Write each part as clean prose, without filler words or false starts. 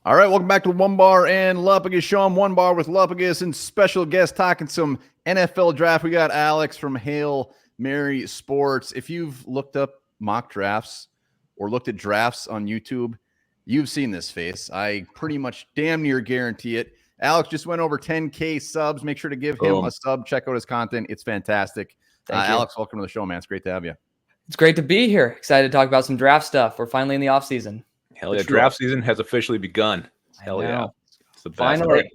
All right, welcome back to Onebar and Lupagus Show. I'm Onebar with Lupagus and special guest talking some NFL draft. We got Alex from Hail Mary Sports. If you've looked up mock drafts or looked at drafts on YouTube, you've seen this face. I pretty much damn near guarantee it. Alex just went over 10K subs. Make sure to give him a sub. Check out his content. It's fantastic. Alex, welcome to the show, man. It's great to have you. It's great to be here. Excited to talk about some draft stuff. We're finally in the offseason. Hell yeah, draft season has officially begun. Hell yeah. It's the best. Finally. Right.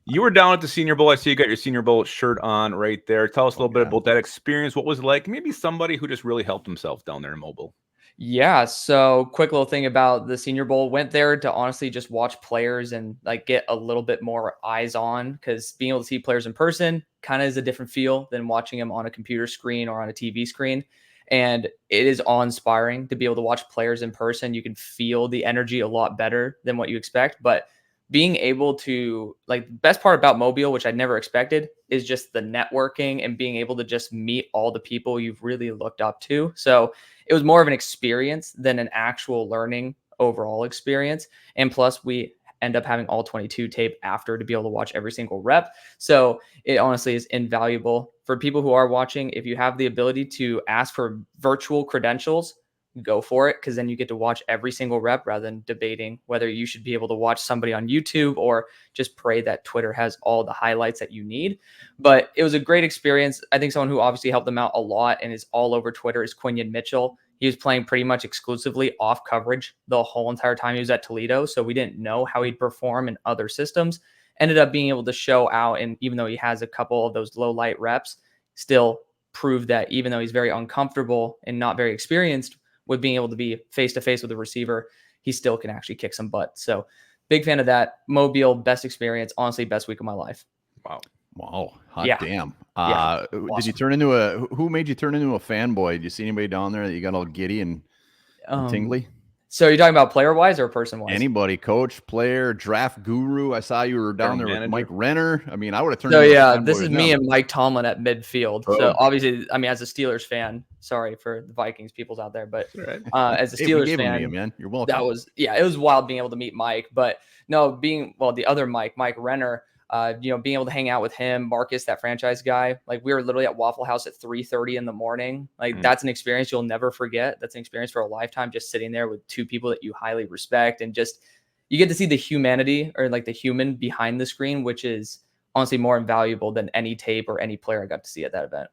You were down at the Senior Bowl. I see you got your Senior Bowl shirt on right there. Tell us a little bit about that experience. What was it like? Maybe somebody who just really helped himself down there in Mobile. Yeah. So quick little thing about the Senior Bowl. Went there to honestly just watch players and like get a little bit more eyes on, because being able to see players in person kind of is a different feel than watching them on a computer screen or on a TV screen. And it is awe-inspiring to be able to watch players in person. You can feel the energy a lot better than what you expect. But being able to, like, the best part about Mobile, which I never expected, is just the networking and being able to just meet all the people you've really looked up to. So it was more of an experience than an actual learning overall experience. And plus, we end up having all 22 tape after to be able to watch every single rep. So it honestly is invaluable for people who are watching. If you have the ability to ask for virtual credentials, go for it, because then you get to watch every single rep rather than debating whether you should be able to watch somebody on YouTube or just pray that Twitter has all the highlights that you need. But it was a great experience. I think someone who obviously helped them out a lot and is all over Twitter is Quinion Mitchell. He was playing pretty much exclusively off coverage the whole entire time he was at Toledo, so we didn't know how he'd perform in other systems. Ended up being able to show out, and even though he has a couple of those low light reps, still proved that even though he's very uncomfortable and not very experienced with being able to be face-to-face with a receiver, he still can actually kick some butt. So big fan of that. Mobile, best experience. Honestly, best week of my life. Wow. Hot damn. Awesome. Did you turn into who made you turn into a fanboy? Did you see anybody down there that you got all giddy and tingly? So you're talking about player-wise or person-wise? Anybody, coach, player, draft guru. I saw you were down there with Mike Renner. I mean, I would have turned. So yeah, this is me and Mike Tomlin at midfield. Oh. So obviously, I mean, as a Steelers fan, sorry for the Vikings peoples out there, but as a Steelers fan, man, you're welcome. That was, it was wild being able to meet Mike. But no, the other Mike Renner, being able to hang out with him, Marcus, that franchise guy, like we were literally at Waffle House at 3:30 in the morning. Like that's an experience you'll never forget. That's an experience for a lifetime, just sitting there with two people that you highly respect, and just, you get to see the humanity, or like the human behind the screen, which is honestly more invaluable than any tape or any player I got to see at that event.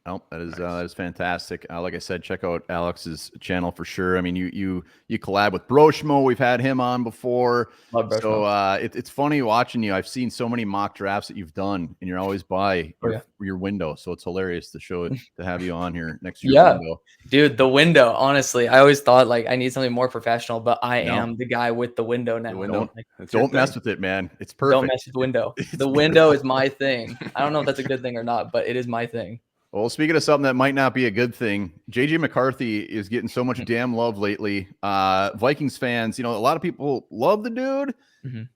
Oh, that is fantastic. Like I said, check out Alex's channel for sure. I mean, you collab with Broshmo. We've had him on before. Love Broshmo. So it's funny watching you. I've seen so many mock drafts that you've done, and you're always by your window. So it's hilarious to have you on here next to your window. Dude, the window. Honestly, I always thought like I need something more professional, but I am the guy with the window now. Don't mess with it, man. It's perfect. Don't mess with the window. The window is my thing. I don't know if that's a good thing or not, but it is my thing. Well, speaking of something that might not be a good thing, JJ McCarthy is getting so much damn love lately. Vikings fans, a lot of people love the dude,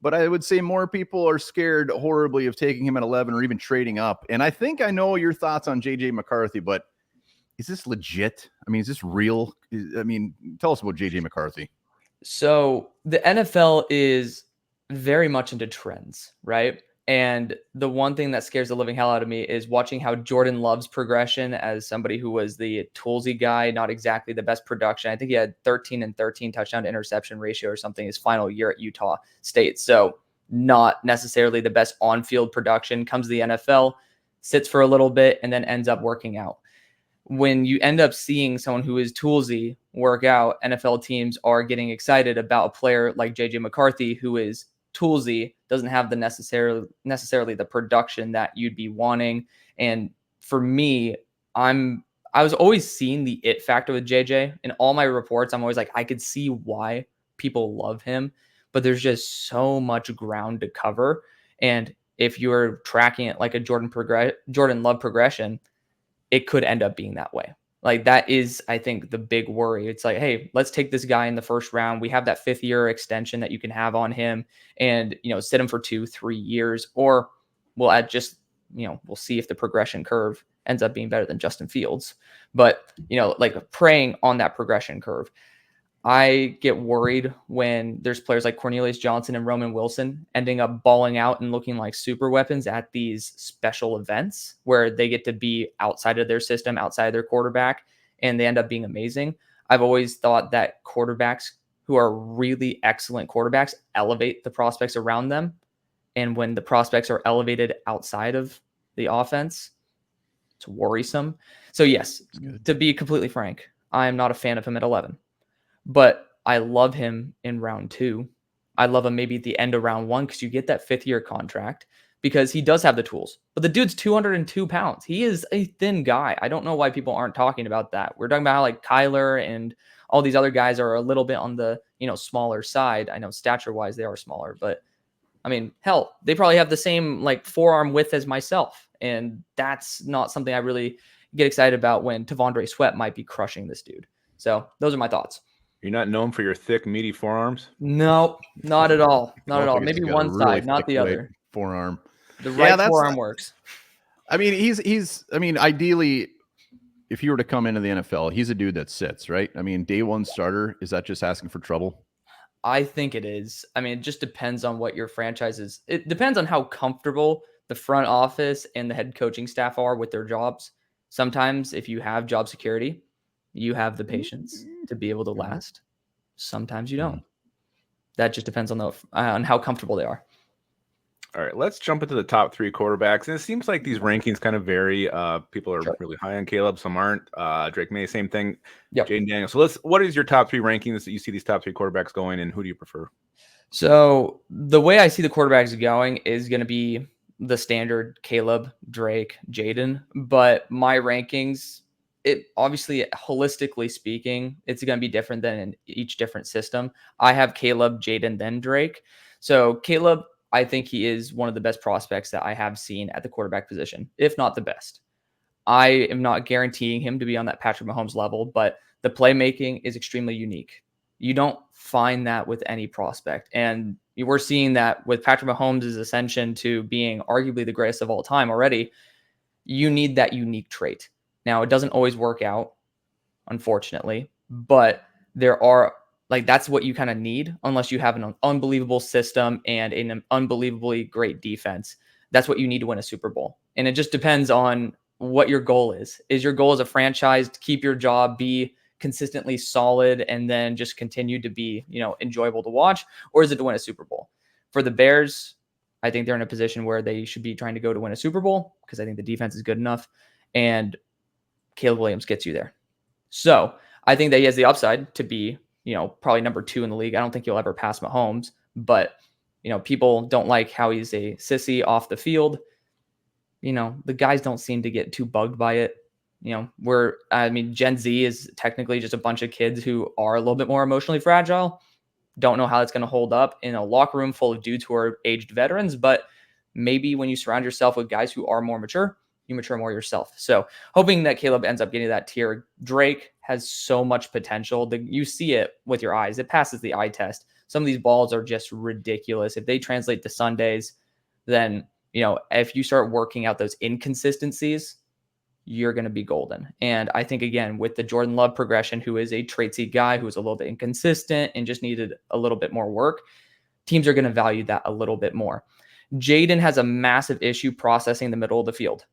but I would say more people are scared horribly of taking him at 11 or even trading up. And I think I know your thoughts on JJ McCarthy, but is this legit? I mean, is this real? Tell us about JJ McCarthy. So the NFL is very much into trends, right? And the one thing that scares the living hell out of me is watching how Jordan Love's progression as somebody who was the toolsy guy, not exactly the best production. I think he had 13 and 13 touchdown to interception ratio or something his final year at Utah State. So not necessarily the best on-field production. Comes to the NFL, sits for a little bit, and then ends up working out. When you end up seeing someone who is toolsy work out, NFL teams are getting excited about a player like JJ McCarthy, who is toolsy, doesn't have the necessarily the production that you'd be wanting. And for me, I was always seeing the it factor with JJ. In all my reports, I'm always like, I could see why people love him, but there's just so much ground to cover. And if you're tracking it like a Jordan Love progression, it could end up being that way. Like that is, I think, the big worry. It's like, hey, let's take this guy in the first round. We have that 5th-year extension that you can have on him, and sit him for 2-3 years, or we'll we'll see if the progression curve ends up being better than Justin Fields. But like preying on that progression curve. I get worried when there's players like Cornelius Johnson and Roman Wilson ending up balling out and looking like super weapons at these special events where they get to be outside of their system, outside of their quarterback, and they end up being amazing. I've always thought that quarterbacks who are really excellent quarterbacks elevate the prospects around them. And when the prospects are elevated outside of the offense, it's worrisome. So yes, to be completely frank, I am not a fan of him at 11. But I love him in round 2. I love him maybe at the end of round 1 because you get that 5th-year contract because he does have the tools. But the dude's 202 pounds. He is a thin guy. I don't know why people aren't talking about that. We're talking about how like Kyler and all these other guys are a little bit on the, smaller side. I know stature-wise they are smaller, but I mean, hell, they probably have the same like forearm width as myself. And that's not something I really get excited about when Tavondre Sweat might be crushing this dude. So those are my thoughts. You're not known for your thick, meaty forearms? No, not at all. Not at all. He's Maybe got a one really side, not the thick other. forearm. The right forearm works. I mean, ideally, if you were to come into the NFL, he's a dude that sits, right? I mean, day one starter, is that just asking for trouble? I think it is. I mean, it just depends on what your franchise is. It depends on how comfortable the front office and the head coaching staff are with their jobs. Sometimes if you have job security, you have the patience to be able to last. Sometimes you don't. That just depends on how comfortable they are. All right, let's jump into the top 3 quarterbacks. And it seems like these rankings kind of vary. People are really high on Caleb, some aren't. Drake May, same thing. Yep. Jaden Daniels. So what is your top 3 rankings that you see these top 3 quarterbacks going, and who do you prefer? So the way I see the quarterbacks going is going to be the standard Caleb, Drake, Jaden. But my rankings, it obviously, holistically speaking, it's going to be different than in each different system. I have Caleb, Jaden, then Drake. So Caleb, I think he is one of the best prospects that I have seen at the quarterback position, if not the best. I am not guaranteeing him to be on that Patrick Mahomes level, but the playmaking is extremely unique. You don't find that with any prospect. And we're seeing that with Patrick Mahomes' ascension to being arguably the greatest of all time already. You need that unique trait. Now, it doesn't always work out, unfortunately, but there are that's what you kind of need unless you have an unbelievable system and an unbelievably great defense. That's what you need to win a Super Bowl. And it just depends on what your goal is. Is your goal as a franchise to keep your job, be consistently solid, and then just continue to be, enjoyable to watch? Or is it to win a Super Bowl? For the Bears, I think they're in a position where they should be trying to go to win a Super Bowl because I think the defense is good enough. And Caleb Williams gets you there. So I think that he has the upside to be, probably number 2 in the league. I don't think he'll ever pass Mahomes, but, people don't like how he's a sissy off the field. The guys don't seem to get too bugged by it. Gen Z is technically just a bunch of kids who are a little bit more emotionally fragile. Don't know how it's going to hold up in a locker room full of dudes who are aged veterans, but maybe when you surround yourself with guys who are more mature, you mature more yourself. So hoping that Caleb ends up getting that tier. Drake has so much potential. You see it with your eyes. It passes the eye test. Some of these balls are just ridiculous. If they translate to Sundays, then, if you start working out those inconsistencies, you're going to be golden. And I think, again, with the Jordan Love progression, who is a traitsy guy who is a little bit inconsistent and just needed a little bit more work, teams are going to value that a little bit more. Jaden has a massive issue processing the middle of the field.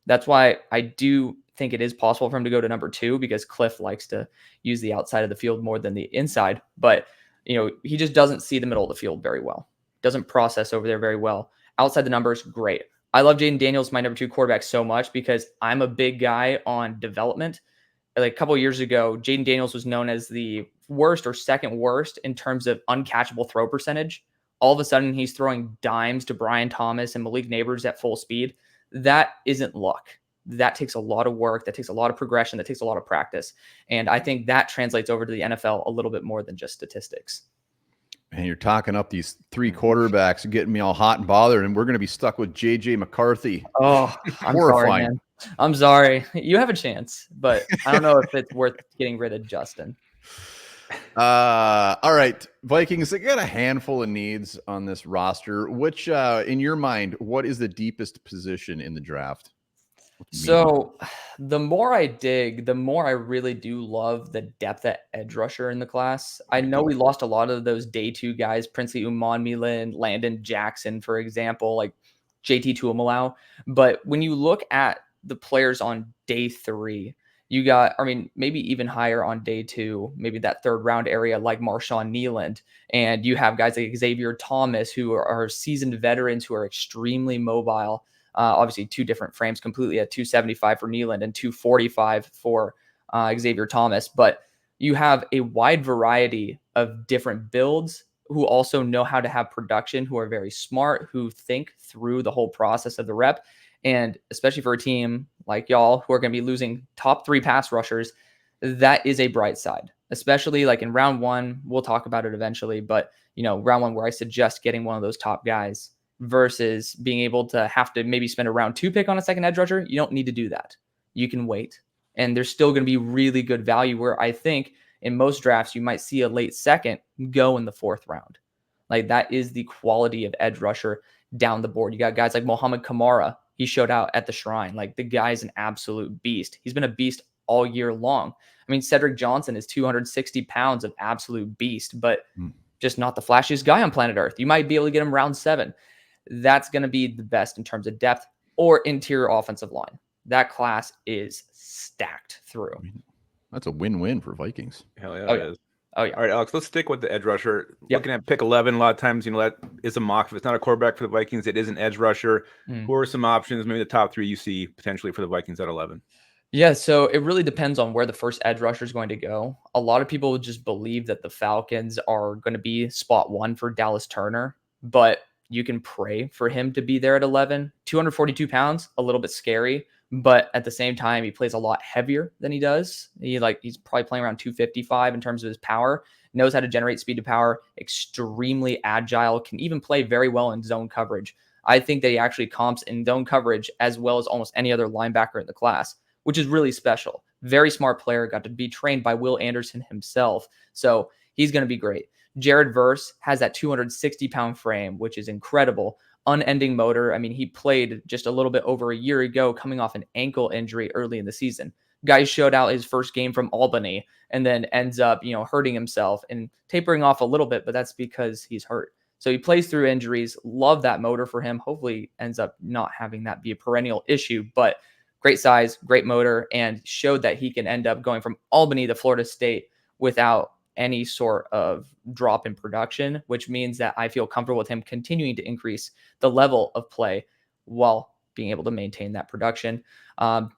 That's why I do think it is possible for him to go to number 2 because Cliff likes to use the outside of the field more than the inside. But, he just doesn't see the middle of the field very well. Doesn't process over there very well. Outside the numbers, great. I love Jaden Daniels, my number 2 quarterback, so much because I'm a big guy on development. Like a couple of years ago, Jaden Daniels was known as the worst or second worst in terms of uncatchable throw percentage. All of a sudden, he's throwing dimes to Brian Thomas and Malik Neighbors at full speed. That isn't luck. That takes a lot of work. That takes a lot of progression. That takes a lot of practice. And I think that translates over to the NFL a little bit more than just statistics. And you're talking up these 3 quarterbacks and getting me all hot and bothered, and we're going to be stuck with J.J. McCarthy. Oh, I'm sorry, man. I'm sorry. You have a chance, but I don't know if it's worth getting rid of Justin. All right, Vikings, they got a handful of needs on this roster. Which, in your mind, what is the deepest position in the draft? So the more I dig, the more I really do love the depth at edge rusher in the class. I know we lost a lot of those day 2 guys, Princely Umanmielen, Landon Jackson, for example, like JT Tuimalau. But when you look at the players on day 3, you got, I mean, maybe even higher on day 2, maybe that 3rd round area like Marshawn Nealand. And you have guys like Xavier Thomas, who are seasoned veterans who are extremely mobile. Obviously, 2 different frames completely at 275 for Nealand and 245 for Xavier Thomas. But you have a wide variety of different builds who also know how to have production, who are very smart, who think through the whole process of the rep. And especially for a team like y'all who are going to be losing top 3 pass rushers, that is a bright side, especially like in round 1. We'll talk about it eventually, but round 1 where I suggest getting one of those top guys versus being able to have to maybe spend a round 2 pick on a second edge rusher. You don't need to do that. You can wait. And there's still going to be really good value where I think in most drafts, you might see a late second go in the 4th round. Like that is the quality of edge rusher down the board. You got guys like Mohamed Kamara. He showed out at the Shrine. Like the guy's an absolute beast. He's been a beast all year long. I mean, Cedric Johnson is 260 pounds of absolute beast, but just not the flashiest guy on planet Earth. You might be able to get him round 7. That's going to be the best in terms of depth or interior offensive line. That class is stacked through. That's a win-win for Vikings. Hell yeah, it is. Oh yeah. All right, Alex, let's stick with the edge rusher. Looking at pick 11, a lot of times, that is a mock. If it's not a quarterback for the Vikings, it is an edge rusher. Who are some options, maybe the top 3 you see potentially for the Vikings at 11? Yeah, so it really depends on where the first edge rusher is going to go. A lot of people just believe that the Falcons are going to be spot 1 for Dallas Turner, but you can pray for him to be there at 11. 242 pounds, a little bit scary, but at the same time, he plays a lot heavier than he does. He's probably playing around 255 in terms of his power, knows how to generate speed to power, extremely agile, can even play very well in zone coverage. I think that he actually comps in zone coverage as well as almost any other linebacker in the class, which is really special. Very smart player, got to be trained by Will Anderson himself. So he's going to be great. Jared Verse has that 260-pound frame, which is incredible. Unending motor. I mean, he played just a little bit over a year ago, coming off an ankle injury early in the season. Guy showed out his first game from Albany and then ends up, hurting himself and tapering off a little bit, but that's because he's hurt. So he plays through injuries. Love that motor for him. Hopefully ends up not having that be a perennial issue, but great size, great motor, and showed that he can end up going from Albany to Florida State without any sort of drop in production, which means that I feel comfortable with him continuing to increase the level of play while being able to maintain that production.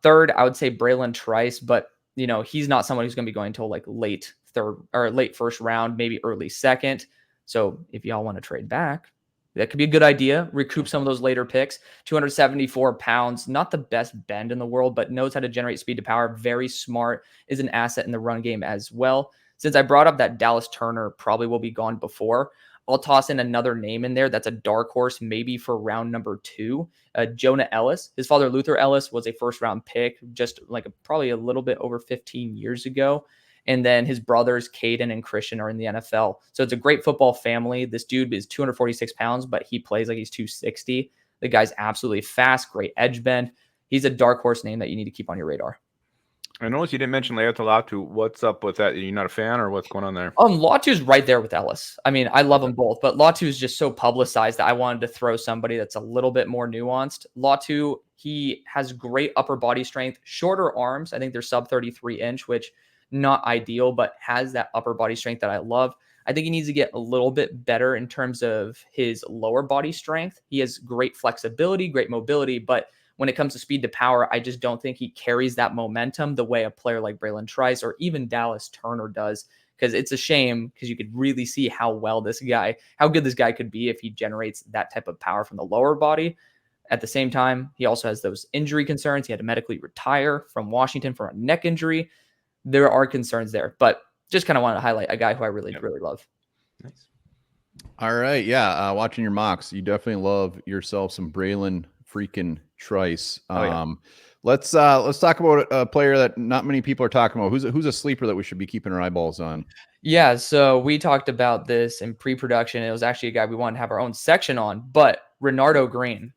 Third, I would say Braylon Trice, but he's not someone who's going to be going until like late 3rd or late 1st round, maybe early 2nd. So if y'all want to trade back, that could be a good idea. Recoup some of those later picks. 274 pounds, not the best bend in the world, but knows how to generate speed to power. Very smart, is an asset in the run game as well. Since I brought up that Dallas Turner probably will be gone before, I'll toss in another name in there that's a dark horse, maybe for round number 2. Jonah Ellis. His father, Luther Ellis, was a 1st-round pick just like probably a little bit over 15 years ago. And then his brothers, Caden and Christian, are in the NFL. So it's a great football family. This dude is 246 pounds, but he plays like he's 260. The guy's absolutely fast, great edge bend. He's a dark horse name that you need to keep on your radar. I noticed you didn't mention Leota Latu. What's up with that? Are you not a fan, or what's going on there? Latu's right there with Ellis. I mean, I love them both, but Latu is just so publicized that I wanted to throw somebody that's a little bit more nuanced. Latu, he has great upper body strength, shorter arms. I think they're sub 33 inch, which not ideal, but has that upper body strength that I love. I think he needs to get a little bit better in terms of his lower body strength. He has great flexibility, great mobility, but when it comes to speed to power, I just don't think he carries that momentum the way a player like Braylon Trice or even Dallas Turner does, because it's a shame because you could really see how good this guy could be if he generates that type of power from the lower body. At the same time, he also has those injury concerns. He had to medically retire from Washington for a neck injury. There are concerns there, but just kind of wanted to highlight a guy who I really love. Nice. All right. Yeah. Watching your mocks, you definitely love yourself some Braylon freaking Trice. Let's talk about a player that not many people are talking about. Who's a sleeper that we should be keeping our eyeballs on? Yeah, so we talked about this in pre-production. It was actually a guy we wanted to have our own section on, but Renardo Green.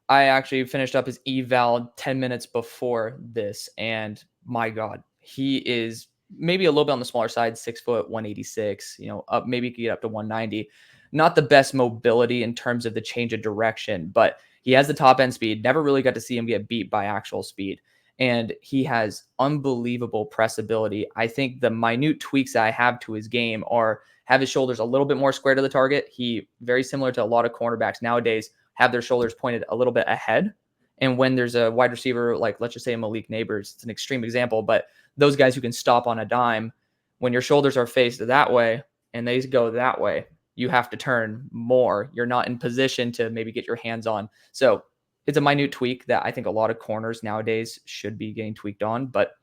I actually finished up his eval 10 minutes before this, and my God, he is maybe a little bit on the smaller side, 6 foot, 186, up, maybe he could get up to 190. Not the best mobility in terms of the change of direction, but he has the top end speed. Never really got to see him get beat by actual speed. And he has unbelievable press ability. I think the minute tweaks that I have to his game are have his shoulders a little bit more square to the target. He, very similar to a lot of cornerbacks nowadays, have their shoulders pointed a little bit ahead. And when there's a wide receiver, like let's just say Malik Neighbors, it's an extreme example, but those guys who can stop on a dime, when your shoulders are faced that way and they go that way, you have to turn more. You're not in position to maybe get your hands on. So it's a minute tweak that I think a lot of corners nowadays should be getting tweaked on, but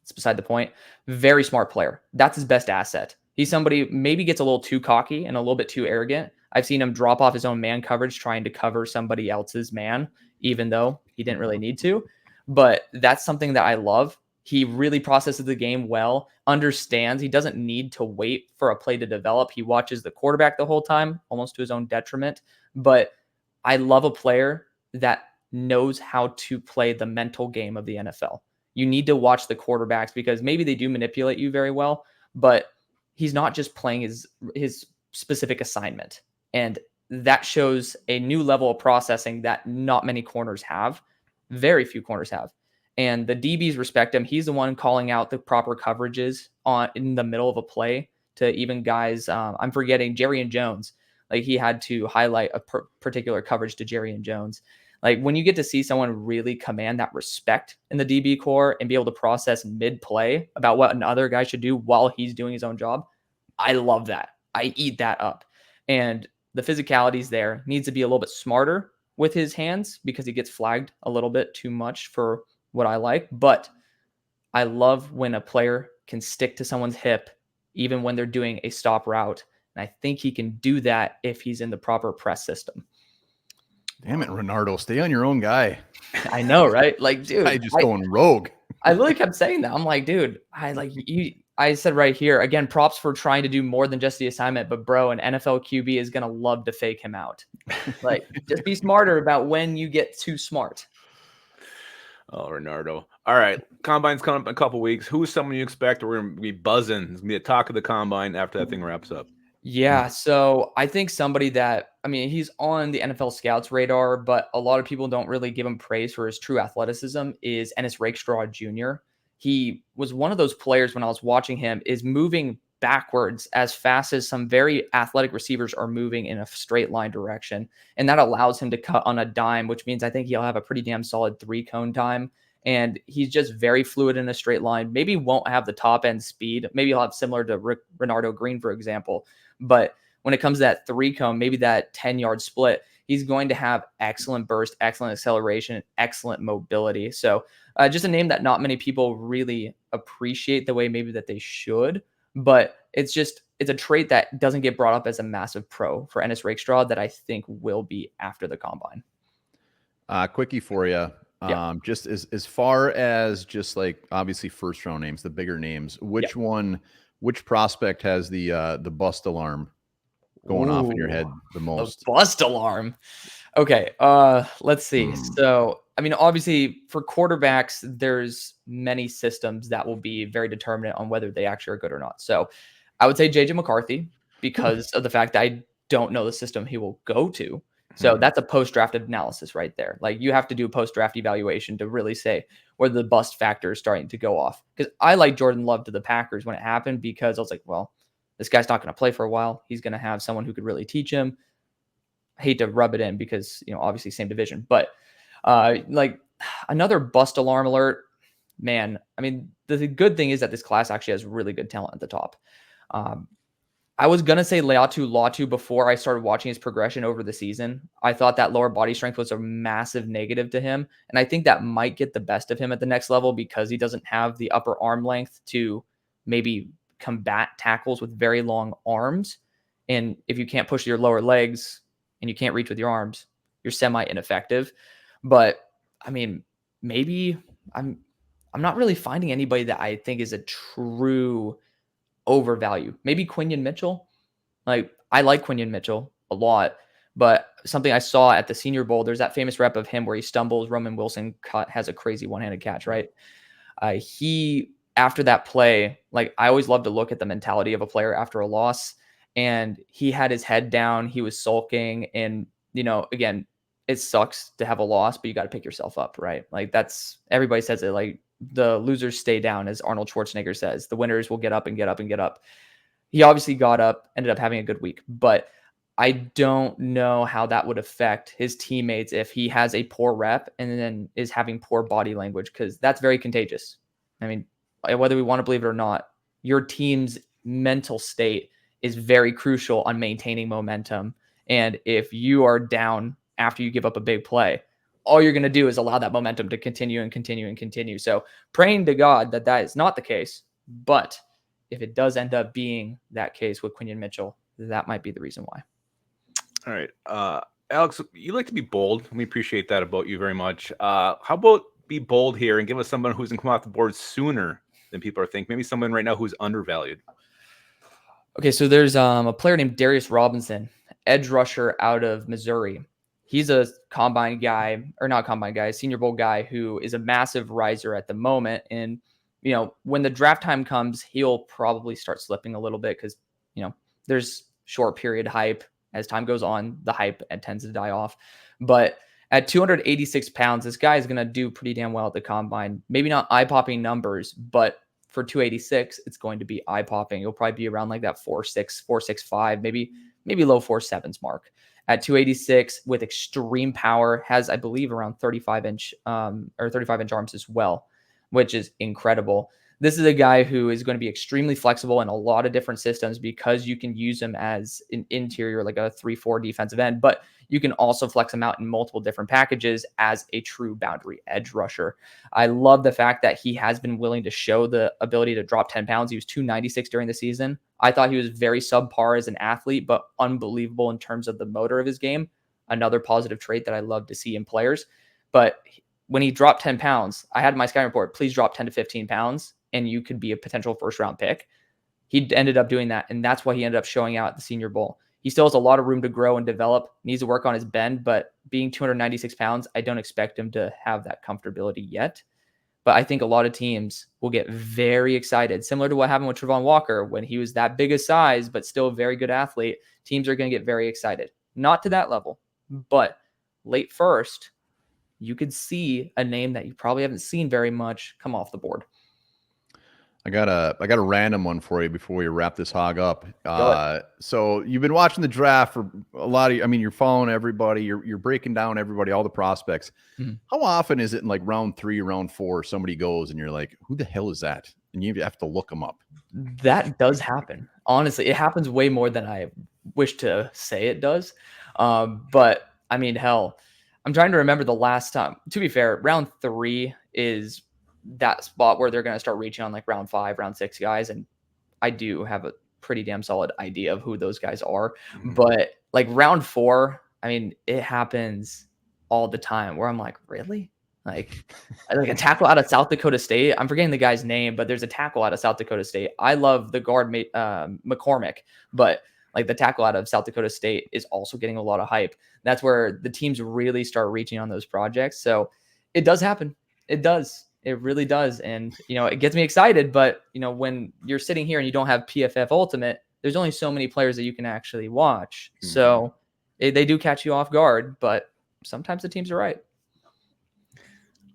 it's beside the point. Very smart player. That's his best asset. He's somebody maybe gets a little too cocky and a little bit too arrogant. I've seen him drop off his own man coverage trying to cover somebody else's man, even though he didn't really need to. But that's something that I love. He really processes the game well, understands he doesn't need to wait for a play to develop. He watches the quarterback the whole time, almost to his own detriment. But I love a player that knows how to play the mental game of the NFL. You need to watch the quarterbacks because maybe they do manipulate you very well, but he's not just playing his specific assignment. And that shows a new level of processing that not many corners have. Very few corners have. And the DBs respect him. He's the one calling out the proper coverages in the middle of a play to even guys. I'm forgetting Jerry and Jones. Like he had to highlight a particular coverage to Jerry and Jones. Like when you get to see someone really command that respect in the DB core and be able to process mid-play about what another guy should do while he's doing his own job, I love that. I eat that up. And the physicality's there. Needs to be a little bit smarter with his hands because he gets flagged a little bit too much for what I like. But I love when a player can stick to someone's hip even when they're doing a stop route. And I think he can do that if he's in the proper press system. Damn it, Renardo, stay on your own guy. I know, right? Like, dude, I just going rogue. I literally kept saying that. I'm like, dude, I said right here, again, props for trying to do more than just the assignment, but bro, an NFL QB is going to love to fake him out. Like, just be smarter about when you get too smart. Oh, Renardo. All right. Combine's coming up in a couple weeks. Who is someone you expect we're going to be buzzing? It's going to be a talk of the combine after that thing wraps up. Yeah, so I think somebody that, he's on the NFL scouts radar, but a lot of people don't really give him praise for his true athleticism is Ennis Rakestraw Jr. He was one of those players when I was watching him is moving backwards as fast as some very athletic receivers are moving in a straight line direction. And that allows him to cut on a dime, which means I think he'll have a pretty damn solid 3-cone time. And he's just very fluid in a straight line. Maybe won't have the top end speed. Maybe he'll have similar to Renardo Green, for example. But when it comes to that 3-cone, maybe that 10-yard split, he's going to have excellent burst, excellent acceleration, and excellent mobility. So just a name that not many people really appreciate the way maybe that they should. But it's a trait that doesn't get brought up as a massive pro for Ennis Rakestraw that I think will be after the combine. Quickie for you. Yeah. Just as far as just like obviously first round names, the bigger names, which prospect has the bust alarm going off in your head the most? The bust alarm. Okay. Let's see. So, obviously for quarterbacks, there's many systems that will be very determinant on whether they actually are good or not. So I would say JJ McCarthy because of the fact that I don't know the system he will go to. So that's a post-draft analysis right there. Like you have to do a post-draft evaluation to really say whether the bust factor is starting to go off. Because I like Jordan Love to the Packers when it happened because I was like, well, this guy's not going to play for a while. He's going to have someone who could really teach him. I hate to rub it in because, obviously same division. But like another bust alarm alert, man. The good thing is that this class actually has really good talent at the top. I was going to say Latu before I started watching his progression over the season. I thought that lower body strength was a massive negative to him. And I think that might get the best of him at the next level because he doesn't have the upper arm length to maybe combat tackles with very long arms. And if you can't push your lower legs and you can't reach with your arms, you're semi-ineffective. But maybe I'm not really finding anybody that I think is a true overvalue. Maybe Quinion Mitchell. Like I like Quinion Mitchell a lot, But something I saw at the Senior Bowl, there's that famous rep of him where he stumbles. Roman Wilson has a crazy one-handed catch, right? He, after that play, like I always love to look at the mentality of a player after a loss. And he had his head down. He was sulking. And, again, it sucks to have a loss, but you got to pick yourself up, right? Like everybody says it, like the losers stay down, as Arnold Schwarzenegger says. The winners will get up and get up and get up. He obviously got up, ended up having a good week, but I don't know how that would affect his teammates if he has a poor rep and then is having poor body language, because that's very contagious. I mean, whether we want to believe it or not, your team's mental state is very crucial on maintaining momentum. And if you are down after you give up a big play, all you're going to do is allow that momentum to continue and continue and continue. So praying to God that that is not the case. But if it does end up being that case with Quinion Mitchell, that might be the reason why. All right. Alex, you like to be bold. We appreciate that about you very much. How about be bold here and give us someone who's going to come off the board sooner than people are thinking? Maybe someone right now who's undervalued. Okay, so there's a player named Darius Robinson, edge rusher out of Missouri. He's a combine guy, or not combine guy, Senior Bowl guy who is a massive riser at the moment. And, when the draft time comes, he'll probably start slipping a little bit because, there's short period hype. As time goes on, the hype tends to die off. But at 286 pounds, this guy is going to do pretty damn well at the combine. Maybe not eye-popping numbers, but for 286, it's going to be eye-popping. It'll probably be around like that 4.6, 4.65, maybe low 4.7s mark. At 286 with extreme power, has, I believe, around 35-inch arms as well, which is incredible. This is a guy who is going to be extremely flexible in a lot of different systems because you can use him as an interior, like a 3-4 defensive end, but you can also flex him out in multiple different packages as a true boundary edge rusher. I love the fact that he has been willing to show the ability to drop 10 pounds. He was 296 during the season. I thought he was very subpar as an athlete, but unbelievable in terms of the motor of his game. Another positive trait that I love to see in players. But when he dropped 10 pounds, I had in my scouting report, please drop 10 to 15 pounds. And you could be a potential first-round pick. He ended up doing that, and that's why he ended up showing out at the Senior Bowl. He still has a lot of room to grow and develop, needs to work on his bend, but being 296 pounds, I don't expect him to have that comfortability yet. But I think a lot of teams will get very excited, similar to what happened with Trevon Walker when he was that big a size, but still a very good athlete. Teams are going to get very excited. Not to that level, but late first, you could see a name that you probably haven't seen very much come off the board. I got a random one for you before we wrap this hog up. So you've been watching the draft for a lot of, you're following everybody, you're breaking down everybody, all the prospects. Mm-hmm. How often is it in like round 3, round 4, somebody goes and you're like, who the hell is that? And you have to look them up. That does happen. Honestly, it happens way more than I wish to say it does. But hell, I'm trying to remember the last time. To be fair, round 3 is that spot where they're going to start reaching on like round 5, round 6 guys. And I do have a pretty damn solid idea of who those guys are. Mm-hmm. But like round 4, it happens all the time where I'm like, really? Like a tackle out of South Dakota State. I'm forgetting the guy's name, but there's a tackle out of South Dakota State. I love the guard McCormick, but like the tackle out of South Dakota State is also getting a lot of hype. That's where the teams really start reaching on those projects. So it does happen. It does. It really does. And, it gets me excited. But, when you're sitting here and you don't have PFF Ultimate, there's only so many players that you can actually watch. Mm-hmm. So they do catch you off guard, but sometimes the teams are right.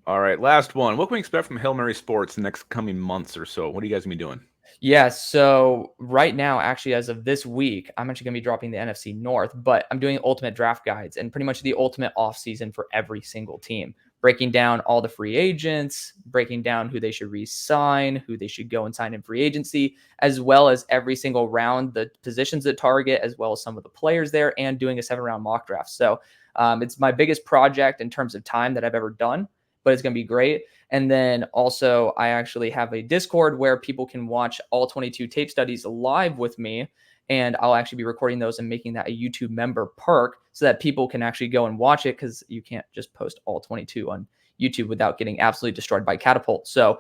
All right. Last one. What can we expect from Hail Mary Sports in the next coming months or so? What are you guys going to be doing? Yeah, so right now, actually, as of this week, I'm actually going to be dropping the NFC North, but I'm doing ultimate draft guides and pretty much the ultimate offseason for every single team, breaking down all the free agents, breaking down who they should re-sign, who they should go and sign in free agency, as well as every single round, the positions at target, as well as some of the players there, and doing a 7-round mock draft. So it's my biggest project in terms of time that I've ever done, but it's going to be great. And then also I actually have a Discord where people can watch all 22 tape studies live with me. And I'll actually be recording those and making that a YouTube member perk so that people can actually go and watch it, because you can't just post all 22 on YouTube without getting absolutely destroyed by Catapult. So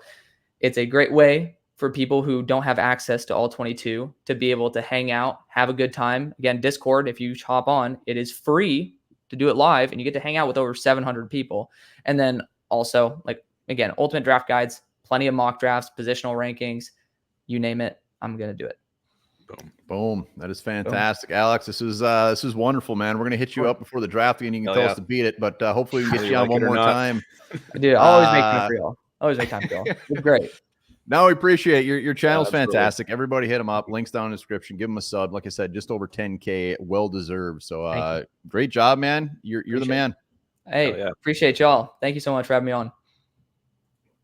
it's a great way for people who don't have access to all 22 to be able to hang out, have a good time. Again, Discord, if you hop on, it is free to do it live, and you get to hang out with over 700 people. And then also, like, again, ultimate draft guides, plenty of mock drafts, positional rankings, you name it, I'm going to do it. Boom. That is fantastic. Boom. Alex, this is wonderful, man. We're going to hit you up before the draft and you can tell us to beat it, but hopefully we can get you on one more time. Dude, I'll always make time for y'all. Always make time for y'all. It's great. No, we appreciate your channel's fantastic. Everybody hit him up. Links down in the description. Give him a sub. Like I said, just over 10K, well deserved. So great job, man. You're the man. Hey, appreciate y'all. Thank you so much for having me on.